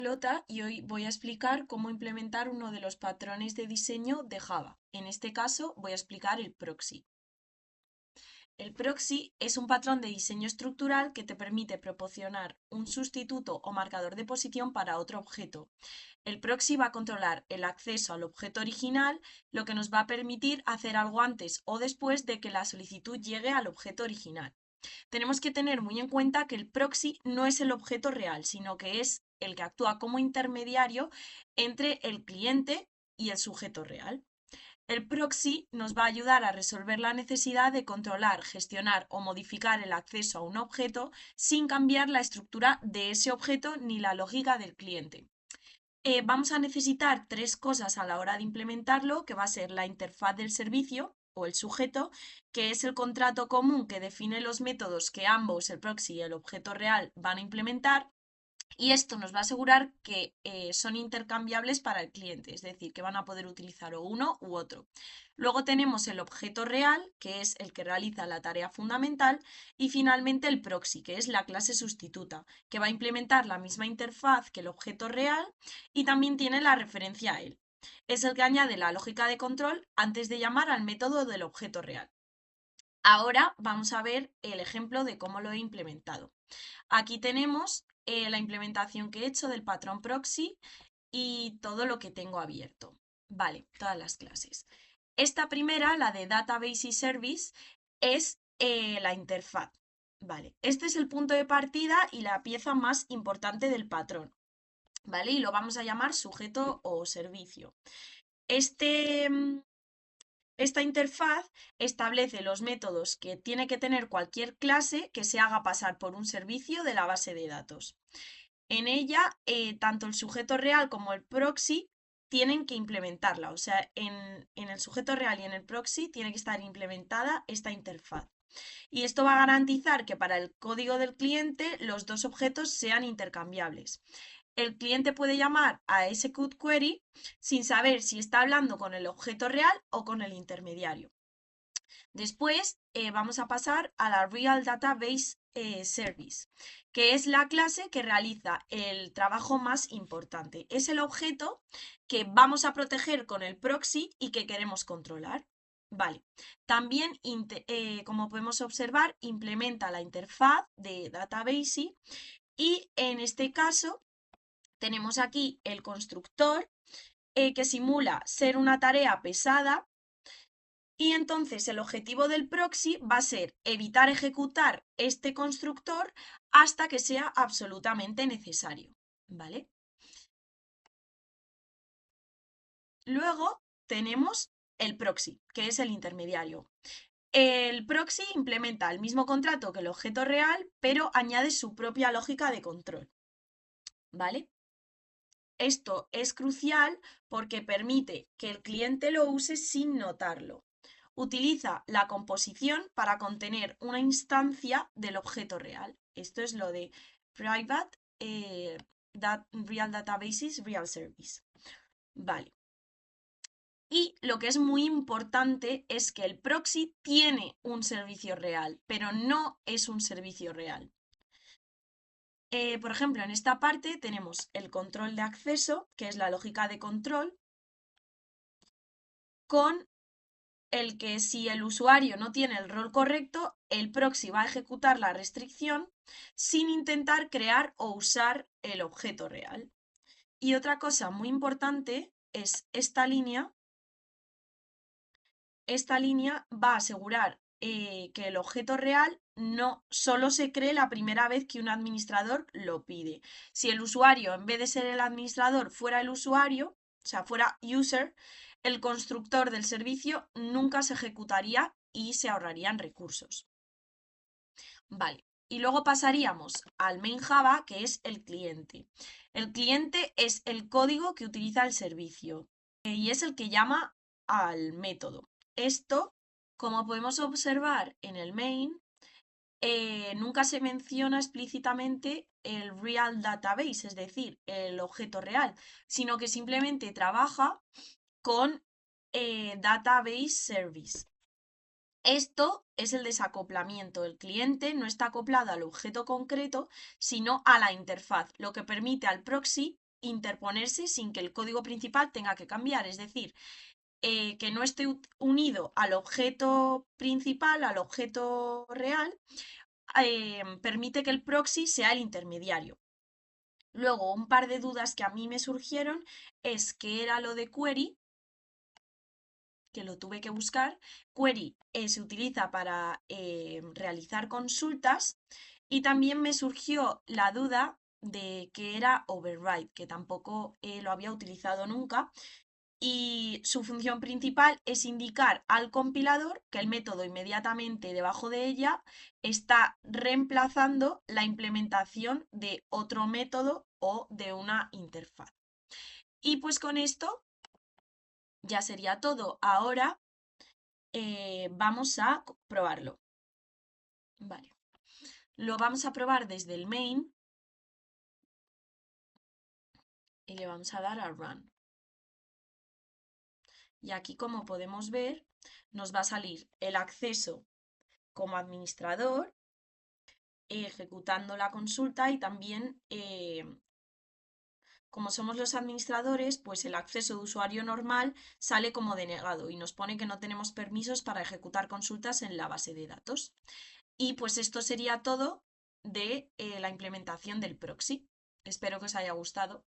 Lota y hoy voy a explicar cómo implementar uno de los patrones de diseño de Java. En este caso voy a explicar el proxy. El proxy es un patrón de diseño estructural que te permite proporcionar un sustituto o marcador de posición para otro objeto. El proxy va a controlar el acceso al objeto original, lo que nos va a permitir hacer algo antes o después de que la solicitud llegue al objeto original. Tenemos que tener muy en cuenta que el proxy no es el objeto real, sino que es el que actúa como intermediario entre el cliente y el sujeto real. El proxy nos va a ayudar a resolver la necesidad de controlar, gestionar o modificar el acceso a un objeto sin cambiar la estructura de ese objeto ni la lógica del cliente. Vamos a necesitar tres cosas a la hora de implementarlo, que va a ser la interfaz del servicio o el sujeto, que es el contrato común que define los métodos que ambos, el proxy y el objeto real, van a implementar. Y esto nos va a asegurar que son intercambiables para el cliente, es decir, que van a poder utilizar o uno u otro. Luego tenemos el objeto real, que es el que realiza la tarea fundamental, y finalmente el proxy, que es la clase sustituta, que va a implementar la misma interfaz que el objeto real y también tiene la referencia a él. Es el que añade la lógica de control antes de llamar al método del objeto real. Ahora vamos a ver el ejemplo de cómo lo he implementado. Aquí tenemos la implementación que he hecho del patrón proxy y todo lo que tengo abierto. Vale, todas las clases. Esta primera, la de Database y Service, es la interfaz. Vale, este es el punto de partida y la pieza más importante del patrón. ¿Vale? Y lo vamos a llamar sujeto o servicio. Este, esta interfaz establece los métodos que tiene que tener cualquier clase que se haga pasar por un servicio de la base de datos. En ella, tanto el sujeto real como el proxy tienen que implementarla. O sea, en el sujeto real y en el proxy tiene que estar implementada esta interfaz. Y esto va a garantizar que para el código del cliente los dos objetos sean intercambiables. El cliente puede llamar a ese CUD query sin saber si está hablando con el objeto real o con el intermediario. Después vamos a pasar a la Real Database Service, que es la clase que realiza el trabajo más importante. Es el objeto que vamos a proteger con el proxy y que queremos controlar. Vale. También, como podemos observar, implementa la interfaz de Database y en este caso tenemos aquí el constructor que simula ser una tarea pesada y entonces el objetivo del proxy va a ser evitar ejecutar este constructor hasta que sea absolutamente necesario, ¿vale? Luego tenemos el proxy, que es el intermediario. El proxy implementa el mismo contrato que el objeto real, pero añade su propia lógica de control, ¿vale? Esto es crucial porque permite que el cliente lo use sin notarlo. Utiliza la composición para contener una instancia del objeto real. Esto es lo de Private Real Databases, Real Service. Vale. Y lo que es muy importante es que el proxy tiene un servicio real, pero no es un servicio real. Por ejemplo, en esta parte tenemos el control de acceso, que es la lógica de control, con el que si el usuario no tiene el rol correcto, el proxy va a ejecutar la restricción sin intentar crear o usar el objeto real. Y otra cosa muy importante es esta línea. Esta línea va a asegurar que el objeto real no solo se cree la primera vez que un administrador lo pide. Si el usuario, en vez de ser el administrador, fuera el usuario, o sea, fuera user, el constructor del servicio nunca se ejecutaría y se ahorrarían recursos. Vale, y luego pasaríamos al main Java, que es el cliente. El cliente es el código que utiliza el servicio y es el que llama al método. Esto, como podemos observar en el main, nunca se menciona explícitamente el real database, es decir, el objeto real, sino que simplemente trabaja con database service. Esto es el desacoplamiento. El cliente no está acoplado al objeto concreto, sino a la interfaz, lo que permite al proxy interponerse sin que el código principal tenga que cambiar. Es decir, que no esté unido al objeto principal, al objeto real, permite que el proxy sea el intermediario. Luego, un par de dudas que a mí me surgieron es qué era lo de query, que lo tuve que buscar. Query se utiliza para realizar consultas y también me surgió la duda de qué era override, que tampoco lo había utilizado nunca. Y su función principal es indicar al compilador que el método inmediatamente debajo de ella está reemplazando la implementación de otro método o de una interfaz. Y pues con esto ya sería todo. Ahora vamos a probarlo. Vale. Lo vamos a probar desde el main y le vamos a dar a run. Y aquí, como podemos ver, nos va a salir el acceso como administrador, ejecutando la consulta y también, como somos los administradores, pues el acceso de usuario normal sale como denegado y nos pone que no tenemos permisos para ejecutar consultas en la base de datos. Y pues esto sería todo de la implementación del proxy. Espero que os haya gustado.